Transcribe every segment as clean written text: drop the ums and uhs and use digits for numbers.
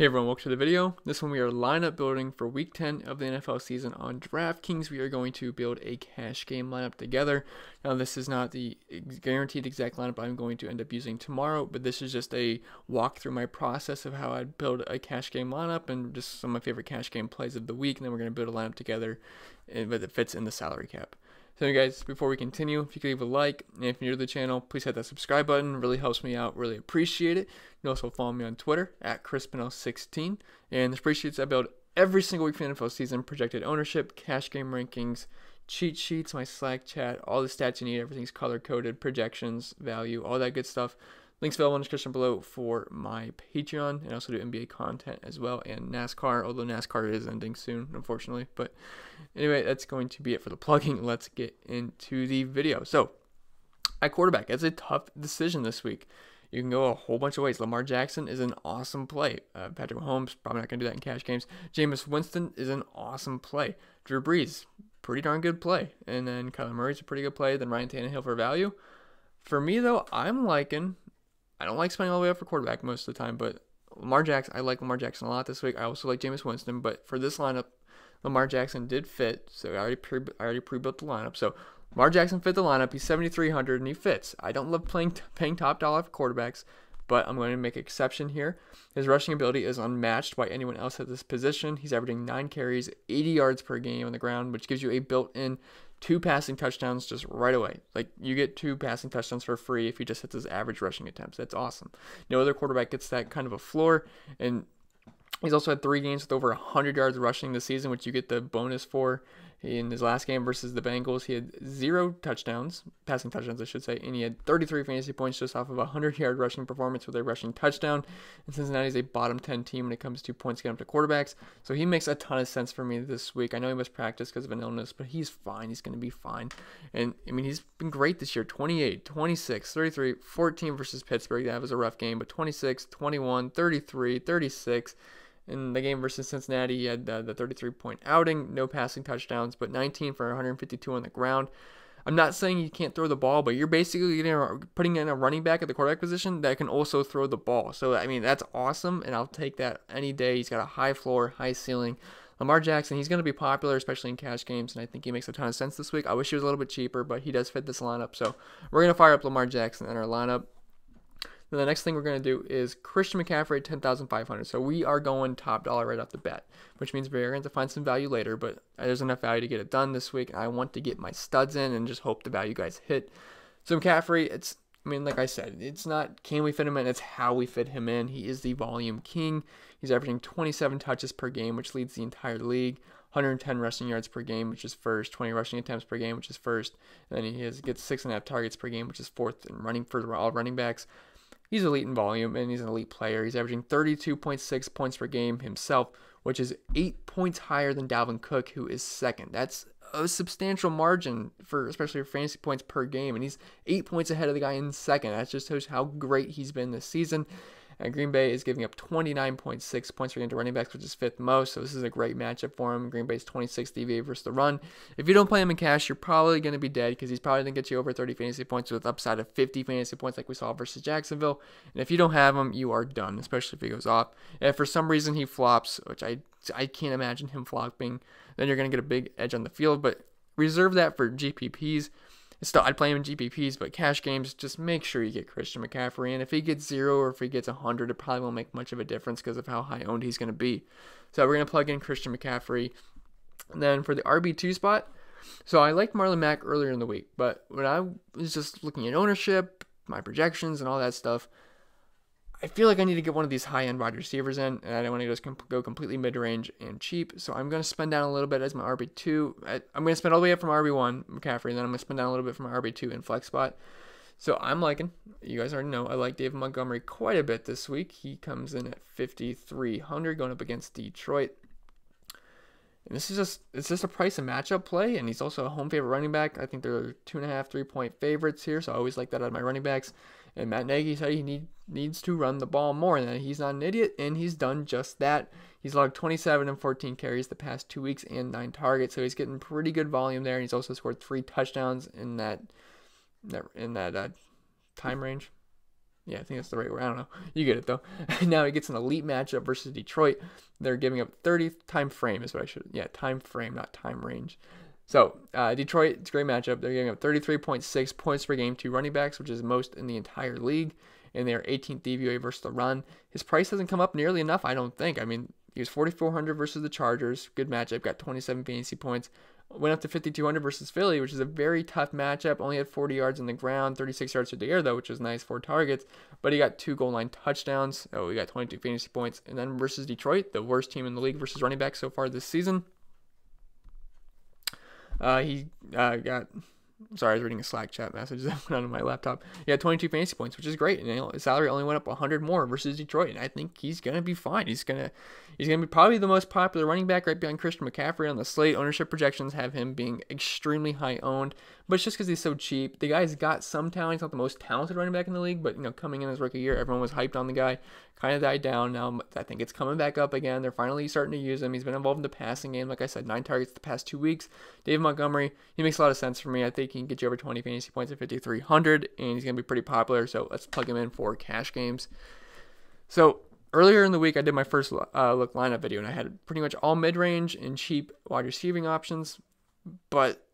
Hey everyone, welcome to the video. This one we are lineup building for week 10 of the NFL season on Draftkings. We are going to build a cash game lineup together. Now this is not the guaranteed exact lineup I'm going to end up using tomorrow, but this is just a walk through my process of how I'd build a cash game lineup and just some of my favorite cash game plays of the week, and then we're going to build a lineup together that fits in the salary cap. So guys, before we continue, if you could leave a like, and if you're new to the channel, please hit that subscribe button. It really helps me out, really appreciate it. You can also follow me on Twitter at ChrisPinell16. And the spreadsheets I build every single week for the NFL season, projected ownership, cash game rankings, cheat sheets, my Slack chat, all the stats you need, everything's color-coded, projections, value, all that good stuff. Links available in the description below for my Patreon, and also do NBA content as well, and NASCAR, although NASCAR is ending soon, unfortunately. But anyway, that's going to be it for the plugging. Let's get into the video. So, at quarterback, it's a tough decision this week. You can go a whole bunch of ways. Lamar Jackson is an awesome play. Patrick Mahomes, probably not going to do that in cash games. Jameis Winston is an awesome play. Drew Brees, pretty darn good play. And then Kyler Murray's a pretty good play. Then Ryan Tannehill for value. For me, though, I don't like spending all the way up for quarterback most of the time, but Lamar Jackson, I like Lamar Jackson a lot this week. I also like Jameis Winston, but for this lineup, Lamar Jackson did fit, so I already pre-built the lineup. So Lamar Jackson fit the lineup. He's 7,300 and he fits. I don't love paying top dollar for quarterbacks, but I'm going to make an exception here. His rushing ability is unmatched by anyone else at this position. He's averaging 9 carries, 80 yards per game on the ground, which gives you a built-in 2 passing touchdowns just right away. Like, you get 2 passing touchdowns for free if he just hits his average rushing attempts. That's awesome. No other quarterback gets that kind of a floor, and he's also had 3 games with over 100 yards rushing this season, which you get the bonus for. In his last game versus the Bengals, he had 0 touchdowns, passing touchdowns, I should say, and he had 33 fantasy points just off of a 100-yard rushing performance with a rushing touchdown. And Cincinnati's a bottom 10 team when it comes to points getting up to quarterbacks, so he makes a ton of sense for me this week. I know he must practice because of an illness, but he's fine. He's going to be fine. And, I mean, he's been great this year. 28, 26, 33, 14 versus Pittsburgh. That was a rough game, but 26, 21, 33, 36. In the game versus Cincinnati, he had the 33-point outing, no passing touchdowns, but 19 for 152 on the ground. I'm not saying you can't throw the ball, but you're basically putting in a running back at the quarterback position that can also throw the ball. So, I mean, that's awesome, and I'll take that any day. He's got a high floor, high ceiling. Lamar Jackson, he's going to be popular, especially in cash games, and I think he makes a ton of sense this week. I wish he was a little bit cheaper, but he does fit this lineup. So we're going to fire up Lamar Jackson in our lineup. Then the next thing we're going to do is Christian McCaffrey at 10,500. So we are going top dollar right off the bat, which means we're going to find some value later, but there's enough value to get it done this week. I want to get my studs in and just hope the value guys hit. So McCaffrey, like I said, it's not can we fit him in, it's how we fit him in. He is the volume king. He's averaging 27 touches per game, which leads the entire league. 110 rushing yards per game, which is first. 20 rushing attempts per game, which is first. And then he gets 6.5 targets per game, which is fourth in running for all running backs. He's elite in volume, and he's an elite player. He's averaging 32.6 points per game himself, which is 8 points higher than Dalvin Cook, who is second. That's a substantial margin, especially for fantasy points per game, and he's 8 points ahead of the guy in second. That just shows how great he's been this season. And Green Bay is giving up 29.6 points per game to running backs, which is 5th most, so this is a great matchup for him. Green Bay's 26th DVA versus the run. If you don't play him in cash, you're probably going to be dead because he's probably going to get you over 30 fantasy points with upside of 50 fantasy points like we saw versus Jacksonville. And if you don't have him, you are done, especially if he goes off. And if for some reason he flops, which I can't imagine him flopping, then you're going to get a big edge on the field, but reserve that for GPPs. Still, I'd play him in GPPs, but cash games, just make sure you get Christian McCaffrey. And if he gets 0 or if he gets 100, it probably won't make much of a difference because of how high owned he's going to be. So we're going to plug in Christian McCaffrey. And then for the RB2 spot, so I liked Marlon Mack earlier in the week, but when I was just looking at ownership, my projections, and all that stuff, I feel like I need to get one of these high-end wide receivers in, and I don't want to just go completely mid-range and cheap. So I'm going to spend down a little bit as my RB2. I'm going to spend all the way up from RB1, McCaffrey, and then I'm going to spend down a little bit from my RB2 in flex spot. So I'm liking, you guys already know, I like David Montgomery quite a bit this week. He comes in at 5,300 going up against Detroit. And it's just a price and matchup play, and he's also a home favorite running back. I think they're 2.5, 3-point favorites here, so I always like that out of my running backs. And Matt Nagy said he needs to run the ball more, and he's not an idiot, and he's done just that. He's logged 27 and 14 carries the past 2 weeks and 9 targets, so he's getting pretty good volume there. And he's also scored 3 touchdowns in that time range. Yeah, I think that's the right word. I don't know. You get it, though. Now he gets an elite matchup versus Detroit. They're giving up 30 time frame is what I should. Yeah, time frame, not time range. So Detroit, it's a great matchup. They're giving up 33.6 points per game to running backs, which is most in the entire league. And they're 18th DVOA versus the run. His price hasn't come up nearly enough, I don't think. I mean, he was 4,400 versus the Chargers. Good matchup. Got 27 fantasy points. Went up to 5,200 versus Philly, which is a very tough matchup. Only had 40 yards on the ground, 36 yards through the air, though, which is nice, 4 targets. But he got 2 goal line touchdowns. Oh, he got 22 fantasy points. And then versus Detroit, the worst team in the league versus running back so far this season. He got... Sorry, I was reading a Slack chat message that went on my laptop. He had 22 fantasy points, which is great. And his salary only went up 100 more versus Detroit. And I think he's going to be fine. He's going to be probably the most popular running back right behind Christian McCaffrey on the slate. Ownership projections have him being extremely high owned, but it's just because he's so cheap. The guy's got some talent. He's not the most talented running back in the league, but coming in his rookie year, everyone was hyped on the guy. Kind of died down. Now I think it's coming back up again. They're finally starting to use him. He's been involved in the passing game. Like I said, 9 targets the past 2 weeks. David Montgomery, he makes a lot of sense for me. I think he can get you over 20 fantasy points at 5,300, and he's going to be pretty popular. So let's plug him in for cash games. So earlier in the week, I did my first look lineup video, and I had pretty much all mid-range and cheap wide receiving options. But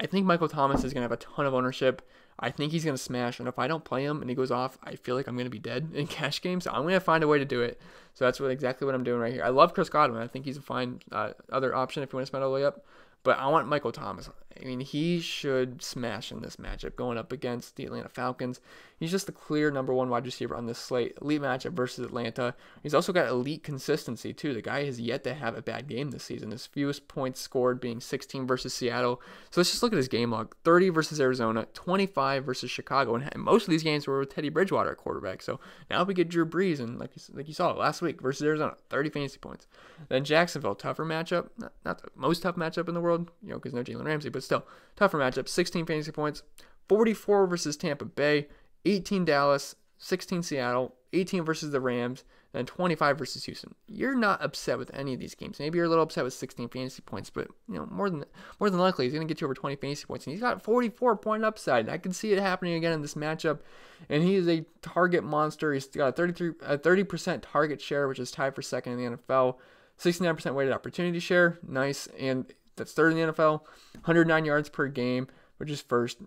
I think Michael Thomas is going to have a ton of ownership. I think he's going to smash, and if I don't play him and he goes off, I feel like I'm going to be dead in cash games. So I'm going to find a way to do it. So that's exactly what I'm doing right here. I love Chris Godwin. I think he's a fine other option if you want to spend all the way up. But I want Michael Thomas. I mean, he should smash in this matchup going up against the Atlanta Falcons. He's just the clear number 1 wide receiver on this slate. Elite matchup versus Atlanta. He's also got elite consistency, too. The guy has yet to have a bad game this season. His fewest points scored being 16 versus Seattle. So let's just look at his game log. 30 versus Arizona, 25 versus Chicago. And most of these games were with Teddy Bridgewater at quarterback. So now we get Drew Brees, and like you saw last week versus Arizona, 30 fantasy points. Then Jacksonville, tougher matchup. Not the most tough matchup in the world, because no Jalen Ramsey, but still, tougher matchup. 16 fantasy points. 44 versus Tampa Bay, 18 Dallas, 16 Seattle, 18 versus the Rams, and 25 versus Houston. You're not upset with any of these games. Maybe you're a little upset with 16 fantasy points, but more than likely he's going to get you over 20 fantasy points, and he's got 44 point upside. I can see it happening again in this matchup, and he is a target monster. He's got a 30% target share, which is tied for second in the NFL. 69% weighted opportunity share, nice, and that's third in the NFL. 109 yards per game, which is first.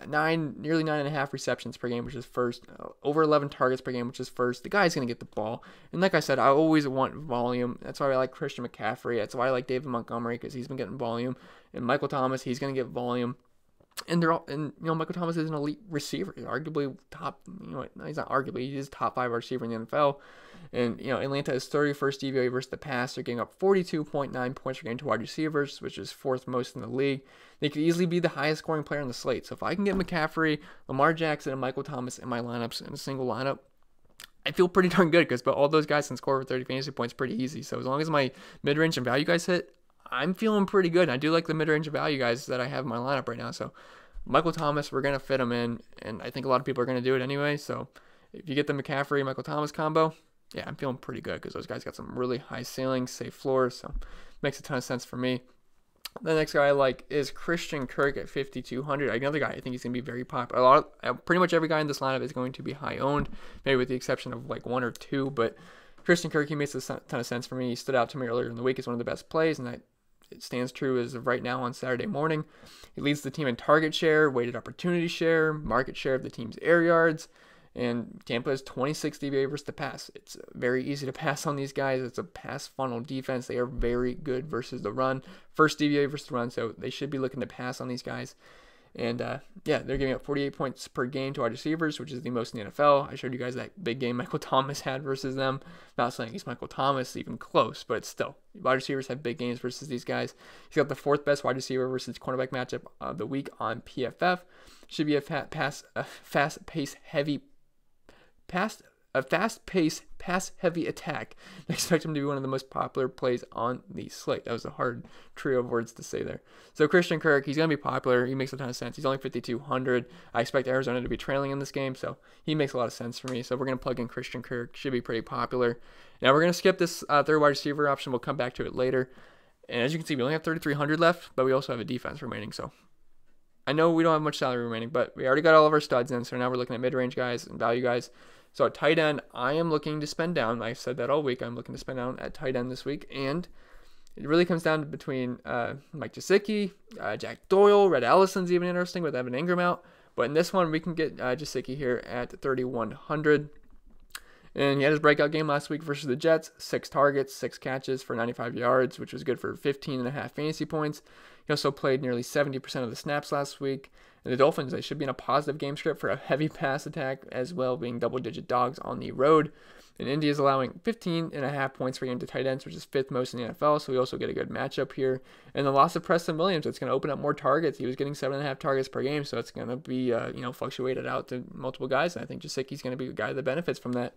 Nearly 9.5 receptions per game, which is first. Over 11 targets per game, which is first. The guy's going to get the ball. And like I said, I always want volume. That's why I like Christian McCaffrey. That's why I like David Montgomery, because he's been getting volume. And Michael Thomas, he's going to get volume. And Michael Thomas is an elite receiver. He's arguably top, he's not arguably, he is top 5 receiver in the NFL. And, Atlanta is 31st DVOA versus the pass. They're getting up 42.9 points per game to wide receivers, which is 4th most in the league. They could easily be the highest scoring player on the slate. So if I can get McCaffrey, Lamar Jackson, and Michael Thomas in my lineups in a single lineup, I feel pretty darn good, because all those guys can score over 30 fantasy points pretty easy. So as long as my mid-range and value guys hit, I'm feeling pretty good. And I do like the mid-range and value guys that I have in my lineup right now. So Michael Thomas, we're going to fit him in, and I think a lot of people are going to do it anyway. So if you get the McCaffrey, Michael Thomas combo, yeah, I'm feeling pretty good, because those guys got some really high ceilings, safe floors, so makes a ton of sense for me. The next guy I like is Christian Kirk at 5,200. Another guy I think he's going to be very popular. Pretty much every guy in this lineup is going to be high owned, maybe with the exception of like 1 or 2, but Christian Kirk, he makes a ton of sense for me. He stood out to me earlier in the week as one of the best plays, and it stands true as of right now on Saturday morning. He leads the team in target share, weighted opportunity share, market share of the team's air yards, and Tampa is 26th DVOA versus the pass. It's very easy to pass on these guys. It's a pass funnel defense. They are very good versus the run. First DVOA versus the run, so they should be looking to pass on these guys. And, they're giving up 48 points per game to wide receivers, which is the most in the NFL. I showed you guys that big game Michael Thomas had versus them. Not saying he's Michael Thomas, even close, but it's still. Wide receivers have big games versus these guys. He's got the 4th best wide receiver versus cornerback matchup of the week on PFF. Should be a fast-paced, pass-heavy attack. I expect him to be one of the most popular plays on the slate. That was a hard trio of words to say there. So Christian Kirk, he's going to be popular. He makes a ton of sense. He's only 5,200. I expect Arizona to be trailing in this game, so he makes a lot of sense for me. So we're going to plug in Christian Kirk. Should be pretty popular. Now we're going to skip this third wide receiver option. We'll come back to it later. And as you can see, we only have 3,300 left, but we also have a defense remaining, so I know we don't have much salary remaining, but we already got all of our studs in, so now we're looking at mid-range guys and value guys. So at tight end, I am looking to spend down. I've said that all week. I'm looking to spend down at tight end this week, and it really comes down to between Mike Gesicki, Jack Doyle, Red Allison's even interesting with Evan Ingram out. But in this one, we can get Gesicki here at 3,100. And he had his breakout game last week versus the Jets. 6 targets, 6 catches for 95 yards, which was good for 15.5 fantasy points. He also played nearly 70% of the snaps last week. And the Dolphins, they should be in a positive game script for a heavy pass attack as well, being double-digit dogs on the road. And Indy is allowing 15.5 points per game to tight ends, which is 5th most in the NFL, so we also get a good matchup here. And the loss of Preston Williams, it's going to open up more targets. He was getting 7.5 targets per game, so it's going to be fluctuated out to multiple guys. And I think Gesicki's going to be the guy that benefits from that.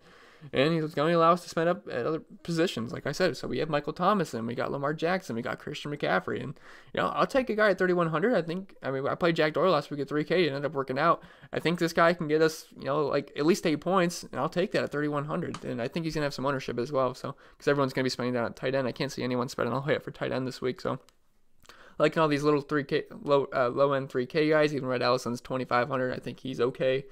And he's going to allow us to spend up at other positions, like I said. So we have Michael Thomas, and we got Lamar Jackson, we got Christian McCaffrey. And, I'll take a guy at 3,100. I played Jack Doyle last week at 3K. It ended up working out. I think this guy can get us, at least 8 points, and I'll take that at 3,100. And I think he's going to have some ownership as well. So, because everyone's going to be spending down at tight end. I can't see anyone spending all the way up for tight end this week. So, liking all these little 3K, low end 3K guys. Even Red Allison's 2,500. I think he's okay.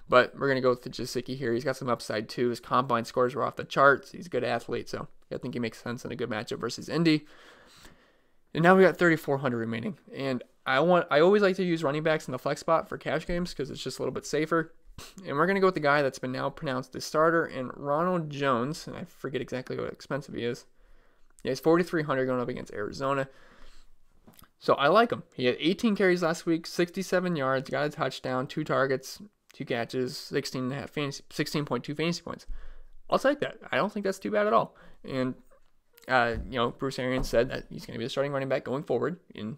But we're going to go with Gesicki here. He's got some upside too. His combine scores were off the charts. He's a good athlete, so I think he makes sense in a good matchup versus Indy. And now we got 3,400 remaining. And I always like to use running backs in the flex spot for cash games because it's just a little bit safer. And we're going to go with the guy that's been now pronounced the starter, and Ronald Jones. And I forget exactly what expensive he is. Yeah, he's 4,300 going up against Arizona. So I like him. He had 18 carries last week, 67 yards, got a touchdown, 2 targets, 2 catches, 16.2 fantasy points. I'll take that. I don't think that's too bad at all. And, Bruce Arians said that he's going to be the starting running back going forward. And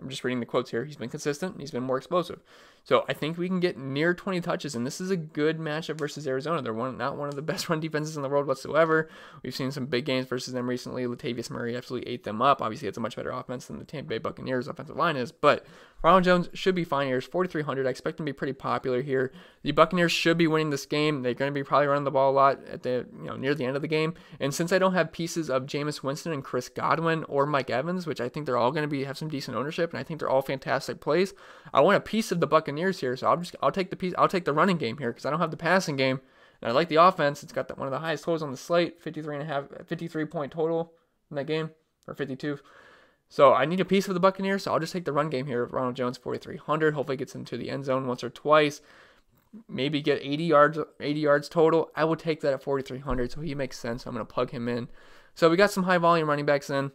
I'm just reading the quotes here. He's been consistent, and he's been more explosive. So I think we can get near 20 touches, and this is a good matchup versus Arizona. They're not one of the best run defenses in the world whatsoever. We've seen some big games versus them recently. Latavius Murray absolutely ate them up. Obviously, it's a much better offense than the Tampa Bay Buccaneers offensive line is, but Ronald Jones should be fine here. It's 4,300. I expect him to be pretty popular here. The Buccaneers should be winning this game. They're going to be probably running the ball a lot at the near the end of the game. And since I don't have pieces of Jameis Winston and Chris Godwin or Mike Evans, which I think they're all going to have some decent ownership, and I think they're all fantastic plays, I want a piece of the Buccaneers here. So I'll take the piece. I'll take the running game here because I don't have the passing game, and I like the offense. It's got one of the highest totals on the slate, 53 point total in that game, or 52. So I need a piece of the Buccaneers, so I'll just take the run game here with Ronald Jones, 4,300. Hopefully gets into the end zone once or twice. Maybe get 80 yards total. I will take that at 4,300, so he makes sense. I'm going to plug him in. So we got some high volume running backs in.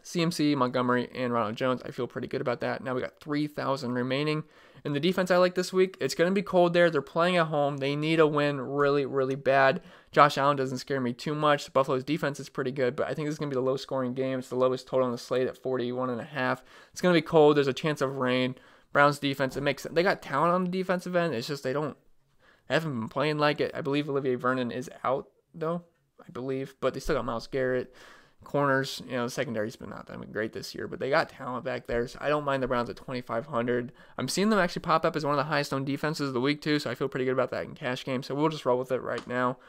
CMC, Montgomery, and Ronald Jones. I feel pretty good about that. Now we got 3,000 remaining. And the defense I like this week, it's going to be cold there. They're playing at home. They need a win really, really bad. Josh Allen doesn't scare me too much. Buffalo's defense is pretty good, but I think this is going to be the low-scoring game. It's the lowest total on the slate at 41.5. It's going to be cold. There's a chance of rain. Browns defense, it makes sense. They got talent on the defensive end. It's just they haven't been playing like it. I believe Olivier Vernon is out, though. I believe. But they still got Myles Garrett. Corners, the secondary's been not that great this year, but they got talent back there, so I don't mind the Browns at 2,500. I'm seeing them actually pop up as one of the highest owned defenses of the week too, so I feel pretty good about that in cash game. So we'll just roll with it right now.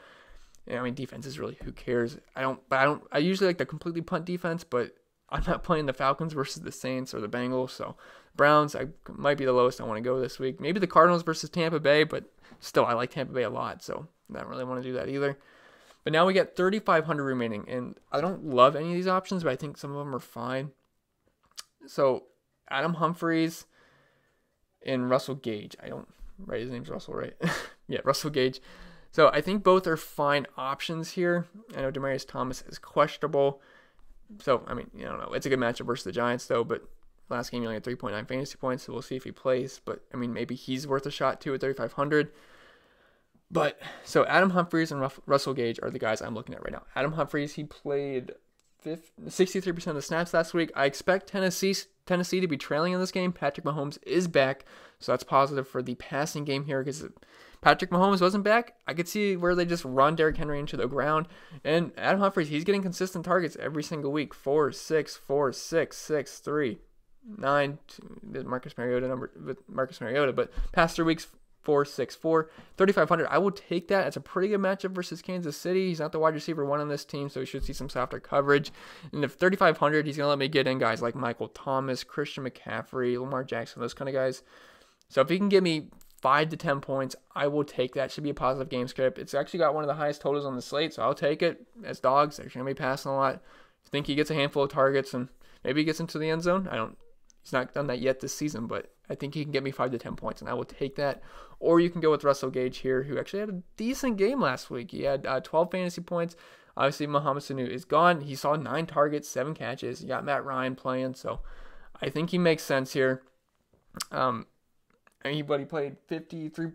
Defense is really, who cares? I usually like the completely punt defense, but I'm not playing the Falcons versus the Saints or the Bengals. So Browns, might be the lowest I want to go this week. Maybe the Cardinals versus Tampa Bay, but still I like Tampa Bay a lot, so I don't really want to do that either. But now we got 3,500 remaining, and I don't love any of these options, but I think some of them are fine. So Adam Humphries and Russell Gage. Right? His name's Russell, right? Yeah, Russell Gage. So I think both are fine options here. I know Demaryius Thomas is questionable. So, I don't know. It's a good matchup versus the Giants, though, but last game he only had 3.9 fantasy points, so we'll see if he plays. But, maybe he's worth a shot, too, at 3,500. But, so Adam Humphries and Russell Gage are the guys I'm looking at right now. Adam Humphries, he played 63% of the snaps last week. I expect Tennessee to be trailing in this game. Patrick Mahomes is back, so that's positive for the passing game here because Patrick Mahomes wasn't back. I could see where they just run Derrick Henry into the ground. And Adam Humphries, he's getting consistent targets every single week. 4, 6, 4, 6, 6, 3, 9. Marcus Mariota, but past 3 weeks, 4.64, 3,500. I will take that. It's a pretty good matchup versus Kansas City. He's not the wide receiver one on this team, so he should see some softer coverage. And if 3,500, he's going to let me get in guys like Michael Thomas, Christian McCaffrey, Lamar Jackson, those kind of guys. So if he can give me 5 to 10 points, I will take that. Should be a positive game script. It's actually got one of the highest totals on the slate, so I'll take it as dogs. They're going to be passing a lot. I think he gets a handful of targets and maybe he gets into the end zone. He's not done that yet this season, but I think he can get me 5 to 10 points, and I will take that. Or you can go with Russell Gage here, who actually had a decent game last week. He had 12 fantasy points. Obviously, Mohamed Sanu is gone. He saw 9 targets, 7 catches. You got Matt Ryan playing, so I think he makes sense here. He played 59%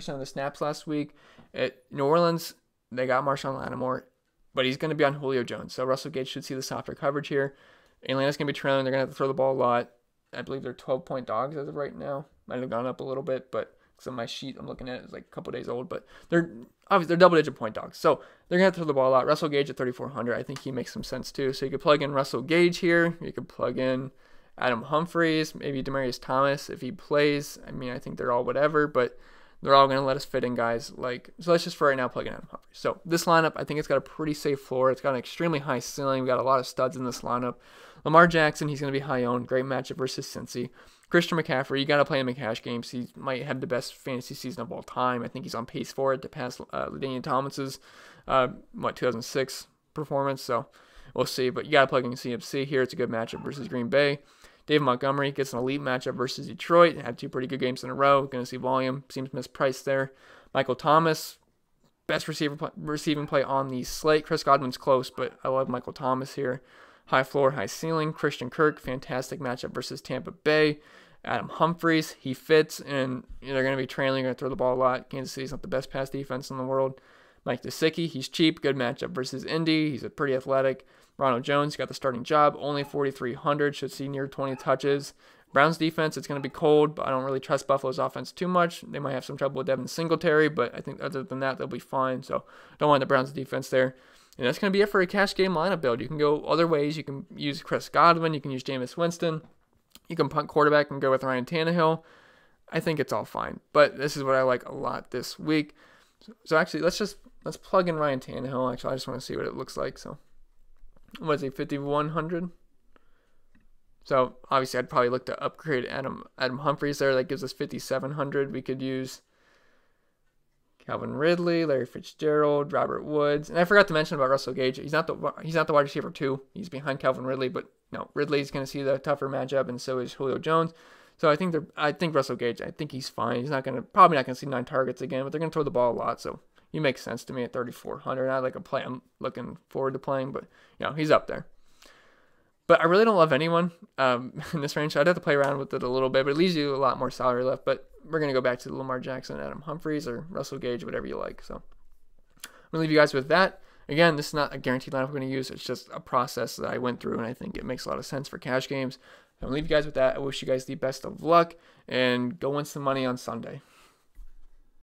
of the snaps last week. At New Orleans, they got Marshawn Lattimore, but he's going to be on Julio Jones. So Russell Gage should see the softer coverage here. Atlanta's going to be trailing. They're going to have to throw the ball a lot. I believe they're 12-point dogs as of right now. Might have gone up a little bit, but because on my sheet I'm looking at is like a couple days old. But they're double-digit point dogs. So they're going to have to throw the ball a lot. Russell Gage at 3,400. I think he makes some sense too. So you could plug in Russell Gage here. You could plug in Adam Humphries, maybe Demaryius Thomas if he plays. I mean, I think they're all whatever, but they're all going to let us fit in guys like, so let's just for right now plug in Adam Humphries. So this lineup, I think it's got a pretty safe floor. It's got an extremely high ceiling. We got a lot of studs in this lineup. Lamar Jackson, he's going to be high owned. Great matchup versus Cincy. Christian McCaffrey, you got to play him in cash games. He might have the best fantasy season of all time. I think he's on pace for it to pass LaDainian Thomas's 2006 performance. So we'll see. But you got to plug in CMC here. It's a good matchup versus Green Bay. David Montgomery gets an elite matchup versus Detroit. Had 2 pretty good games in a row. Going to see volume. Seems mispriced there. Michael Thomas, best receiving play on the slate. Chris Godwin's close, but I love Michael Thomas here. High floor, high ceiling. Christian Kirk, fantastic matchup versus Tampa Bay. Adam Humphries, he fits, and they're going to be trailing. They're going to throw the ball a lot. Kansas City's not the best pass defense in the world. Mike Gesicki, he's cheap. Good matchup versus Indy. He's a pretty athletic. Ronald Jones got the starting job. Only 4,300. Should see near 20 touches. Browns defense, it's going to be cold, but I don't really trust Buffalo's offense too much. They might have some trouble with Devin Singletary, but I think other than that, they'll be fine. So don't mind the Browns defense there. And that's going to be it for a cash game lineup build. You can go other ways. You can use Chris Godwin. You can use Jameis Winston. You can punt quarterback and go with Ryan Tannehill. I think it's all fine. But this is what I like a lot this week. So actually, let's plug in Ryan Tannehill. Actually, I just want to see what it looks like. So what is he, 5,100? So obviously, I'd probably look to upgrade Adam Humphries there. That gives us 5,700. We could use Calvin Ridley, Larry Fitzgerald, Robert Woods, and I forgot to mention about Russell Gage. He's not the wide receiver 2. He's behind Calvin Ridley, but no, Ridley's going to see the tougher matchup, and so is Julio Jones. So I think Russell Gage, I think he's fine. He's probably not going to see 9 targets again, but they're going to throw the ball a lot, so he makes sense to me at 3,400. Not like a play I'm looking forward to playing, but he's up there. But I really don't love anyone in this range, so I'd have to play around with it a little bit, but it leaves you a lot more salary left. But we're going to go back to Lamar Jackson, Adam Humphries, or Russell Gage, whatever you like. So I'm going to leave you guys with that. Again, this is not a guaranteed lineup we're going to use. It's just a process that I went through, and I think it makes a lot of sense for cash games. I'm going to leave you guys with that. I wish you guys the best of luck, and go win some money on Sunday.